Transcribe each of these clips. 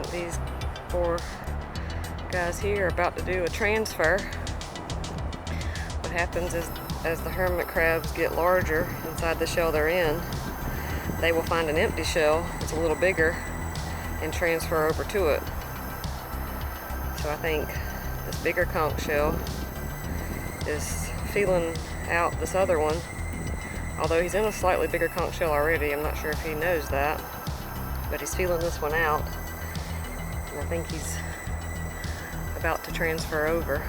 think these 4 guys here are about to do a transfer. What happens is, as the hermit crabs get larger inside the shell they're in, they will find an empty shell that's a little bigger and transfer over to it. So I think this bigger conch shell is feeling out this other one. Although he's in a slightly bigger conch shell already, I'm not sure if he knows that. But he's feeling this one out. And I think he's about to transfer over.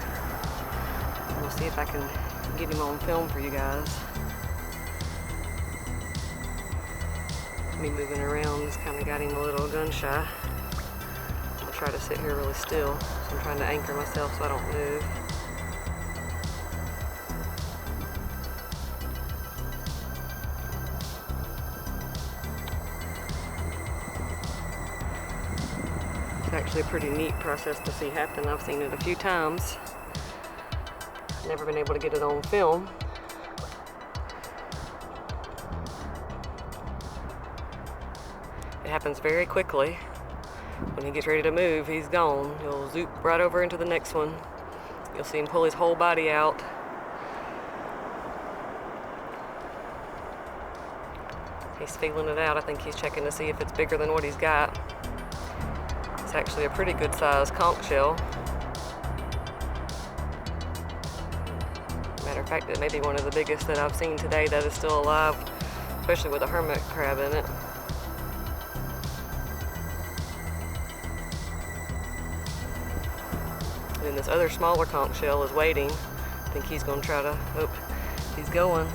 We'll see if I can get him on film for you guys. Me moving around has kind of got him a little gun shy. I'll try to sit here really still. So I'm trying to anchor myself so I don't move. It's actually a pretty neat process to see happen. I've seen it a few times. Never been able to get it on film. It happens very quickly. When he gets ready to move, he's gone. He'll zoop right over into the next one. You'll see him pull his whole body out. He's feeling it out. I think he's checking to see if it's bigger than what he's got. It's actually a pretty good sized conch shell. Matter of fact, it may be one of the biggest that I've seen today that is still alive, especially with a hermit crab in it. And this other smaller conch shell is waiting. I think he's going to try to, oh, he's going.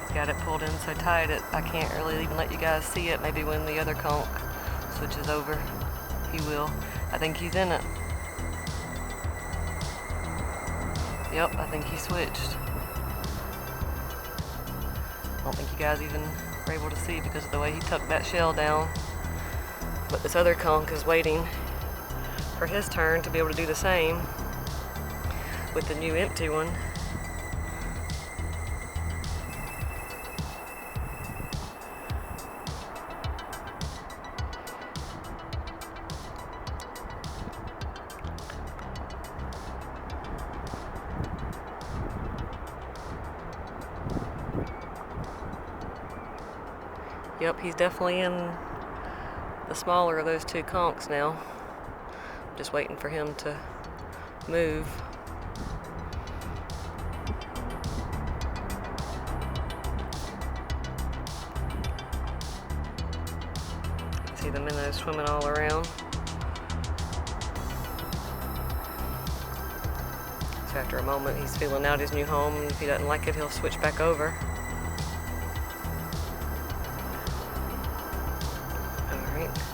He's got it pulled in so tight I can't really even let you guys see it. Maybe when the other conch switches over, he will. I think he's in it. Yep, I think he switched. I don't think you guys even were able to see because of the way he tucked that shell down. But this other conch is waiting for his turn to be able to do the same with the new empty one. Yep, he's definitely in the smaller of those 2 conchs now. Just waiting for him to move. See the minnows swimming all around. So after a moment, he's feeling out his new home, and if he doesn't like it, he'll switch back over.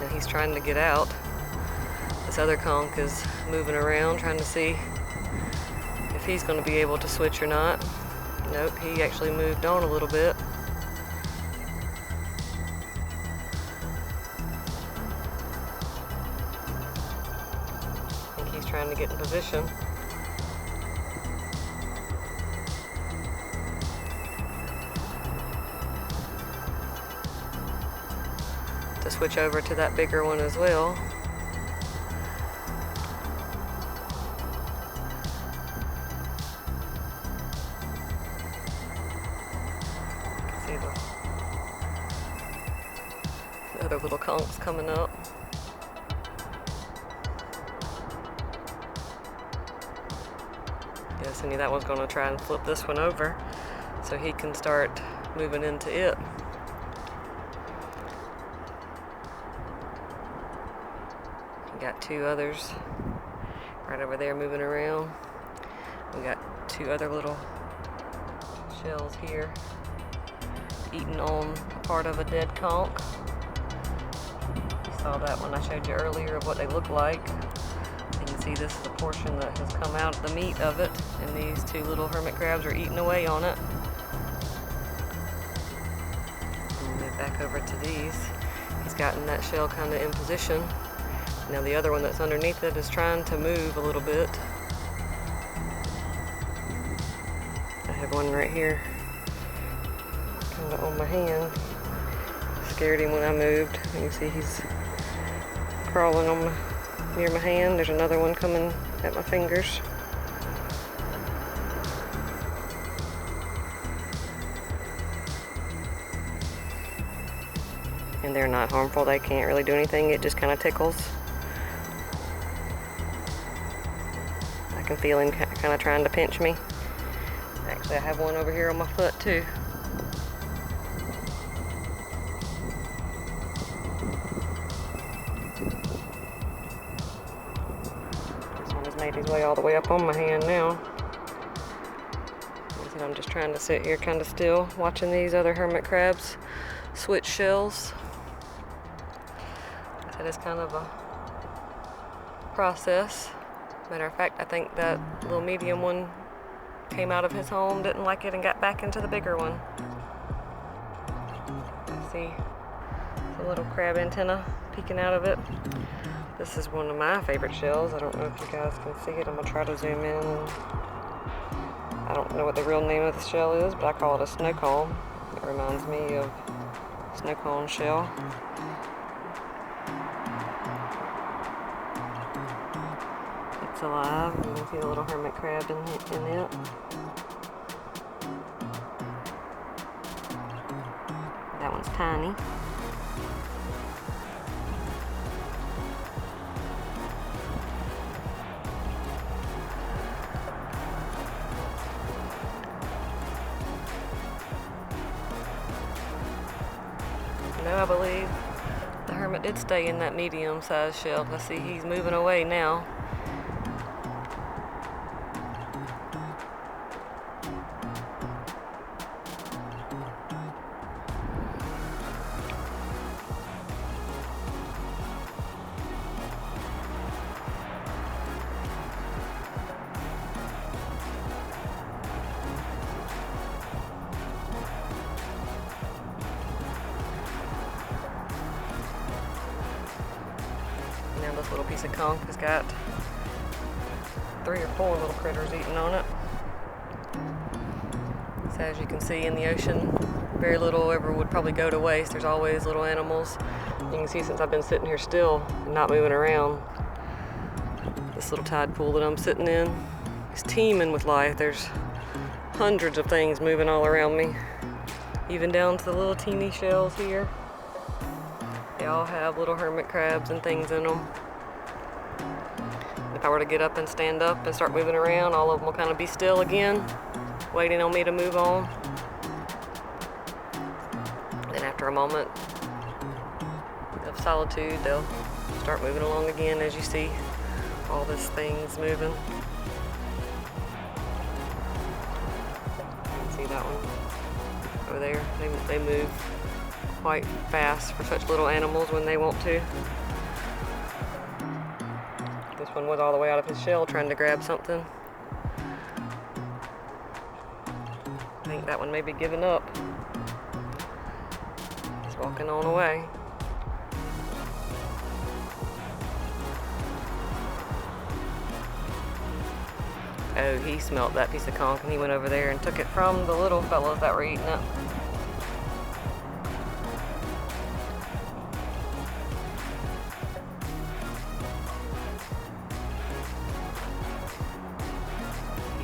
Now he's trying to get out. This other conch is moving around, trying to see if he's going to be able to switch or not. Nope, he actually moved on a little bit. I think he's trying to get in position. To switch over to that bigger one as well. You can see the other little conchs coming up. Yes, and that one's going to try and flip this one over so he can start moving into it. Got 2 others right over there moving around. We got 2 other little shells here eating on part of a dead conch. You saw that one I showed you earlier of what they look like. You can see this is a portion that has come out of the meat of it, and these 2 little hermit crabs are eating away on it. We'll move back over to these. He's gotten that shell kind of in position. Now the other one that's underneath it is trying to move a little bit. There's one right here, kind of on my hand. Scared him when I moved. You can see he's crawling on near my hand. There's another one coming at my fingers. And they're not harmful. They can't really do anything. It just kind of tickles. I can feel him kind of trying to pinch me. Actually, I have one over here on my foot too. This one has made his way all the way up on my hand now. Like I said, I'm just trying to sit here kind of still, watching these other hermit crabs switch shells. That is kind of a process. Matter of fact, I think that little medium one came out of his home, didn't like it, and got back into the bigger one. You see the little crab antenna peeking out of it. This is one of my favorite shells. I don't know if you guys can see it. I'm gonna try to zoom in. I don't know what the real name of the shell is, but I call it a snow cone. It reminds me of snow cone shell. It's alive. You can see the little hermit crab in it. That one's tiny. No, I believe the hermit did stay in that medium-sized shell. I see he's moving away now. Now this little piece of conch has got 3 or 4 little critters eating on it. So as you can see in the ocean, very little ever would probably go to waste. There's always little animals. You can see since I've been sitting here still and not moving around, this little tide pool that I'm sitting in is teeming with life. There's hundreds of things moving all around me, even down to the little teeny shells here. They all have little hermit crabs and things in them. If I were to get up and stand up and start moving around, all of them will kind of be still again, waiting on me to move on. Then after a moment of solitude, they'll start moving along again as you see all these things moving. You can see that one over there. They move quite fast for such little animals when they want to. This one was all the way out of his shell trying to grab something. I think that one may be giving up. He's walking on away. Oh, he smelt that piece of conch and he went over there and took it from the little fellows that were eating it.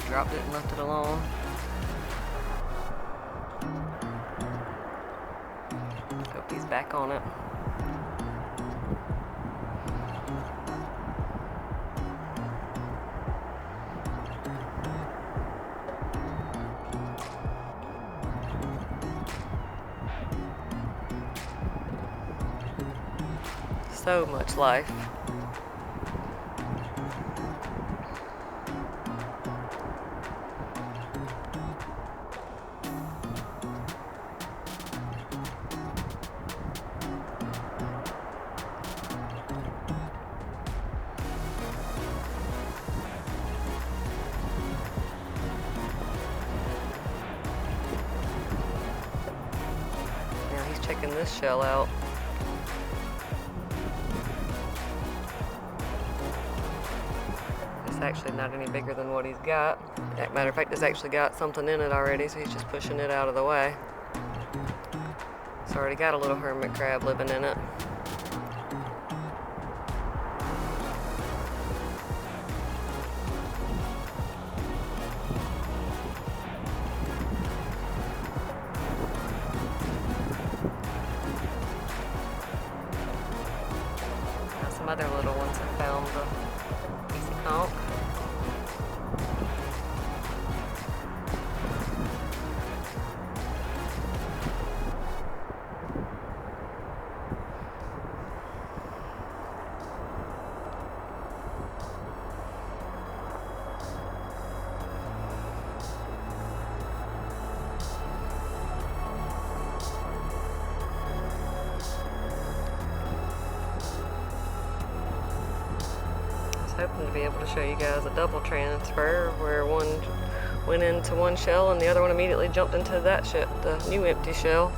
Dropped it and left it alone. Hope he's back on it. So much life. Checking this shell out. actually not any bigger than what he's got. Matter of fact, it's actually got something in it already, so he's just pushing it out of the way. It's already got a little hermit crab living in it. Now some other little ones have found the easy conch. Hoping to be able to show you guys a double transfer where one went into one shell and the other one immediately jumped into that shell, the new empty shell.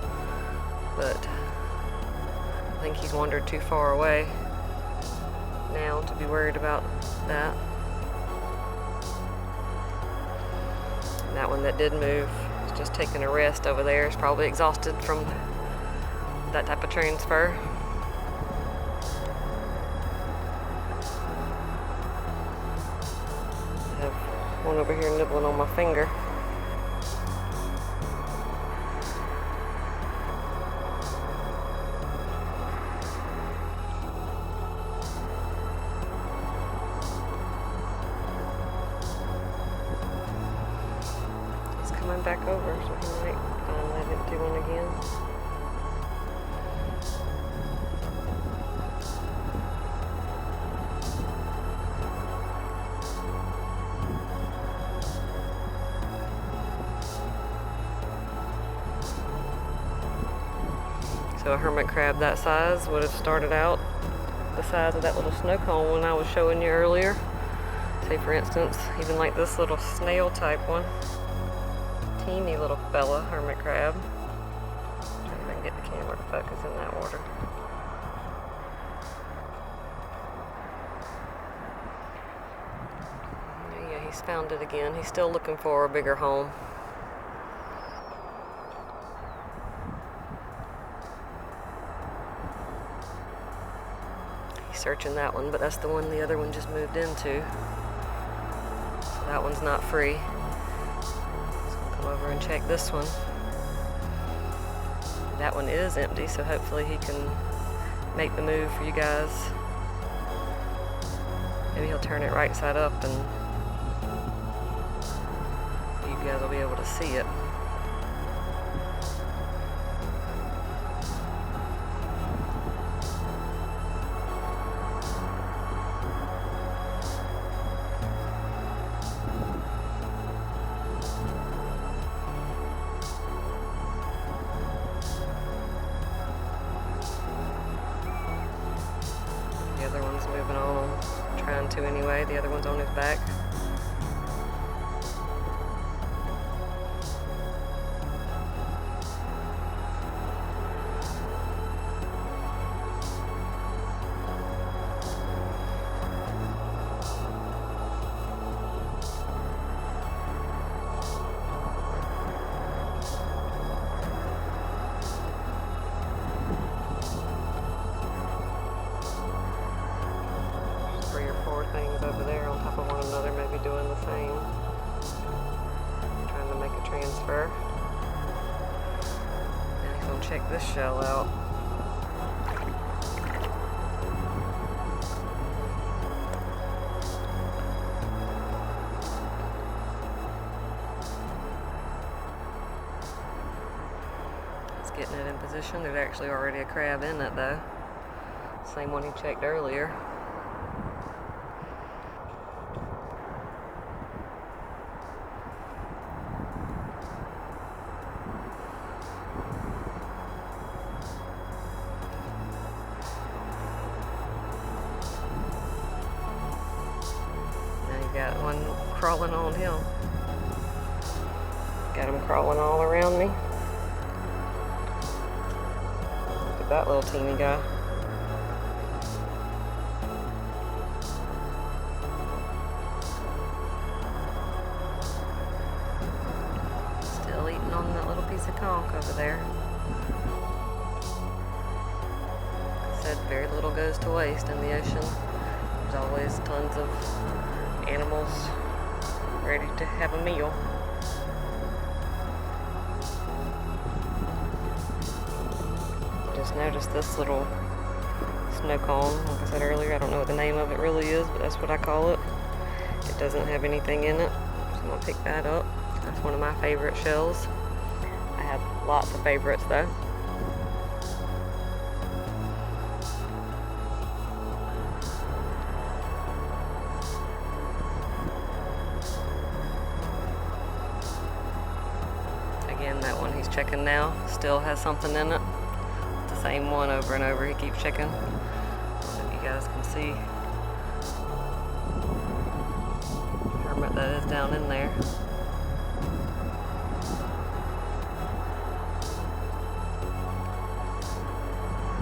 But I think he's wandered too far away now to be worried about that. And that one that did move is just taking a rest over there. Is probably exhausted from that type of transfer. One over here nibbling on my finger. He's coming back over, so he might find that empty one again. So a hermit crab that size would have started out the size of that little snow cone one I was showing you earlier. Say for instance, even like this little snail type one. Teeny little fella, hermit crab. Try if I can get the camera to focus in that water. Yeah, he's found it again. He's still looking for a bigger home. Searching that one, but that's the one the other one just moved into. So that one's not free. Just gonna come over and check this one. That one is empty, so hopefully he can make the move for you guys. Maybe he'll turn it right side up and you guys will be able to see it. The other one's moving on, trying to anyway. The other one's on his back. Things over there on top of one another, maybe doing the same. Trying to make a transfer. Now he's gonna check this shell out. He's getting it in position. There's actually already a crab in it though. Same one he checked earlier. Got one crawling on him. Got him crawling all around me. Look at that little teeny guy. And that little piece of conch over there. Said very little goes to waste in the ocean. There's always tons of animals ready to have a meal. Just noticed this little snow cone. Like I said earlier, I don't know what the name of it really is, but that's what I call it. It doesn't have anything in it, so I'm gonna pick that up. That's one of my favorite shells. I have lots of favorites though. Again, that one he's checking now still has something in it. It's the same one over and over. He keeps checking. I don't know if you guys can see Hermit that is down in there.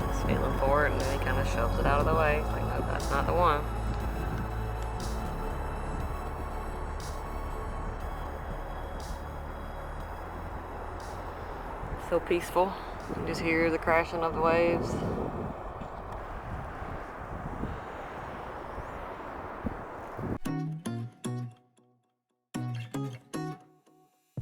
He's feeling for it, and then he kind of shoves it out of the way. He's like, nope, that's not the one. So peaceful. You just hear the crashing of the waves.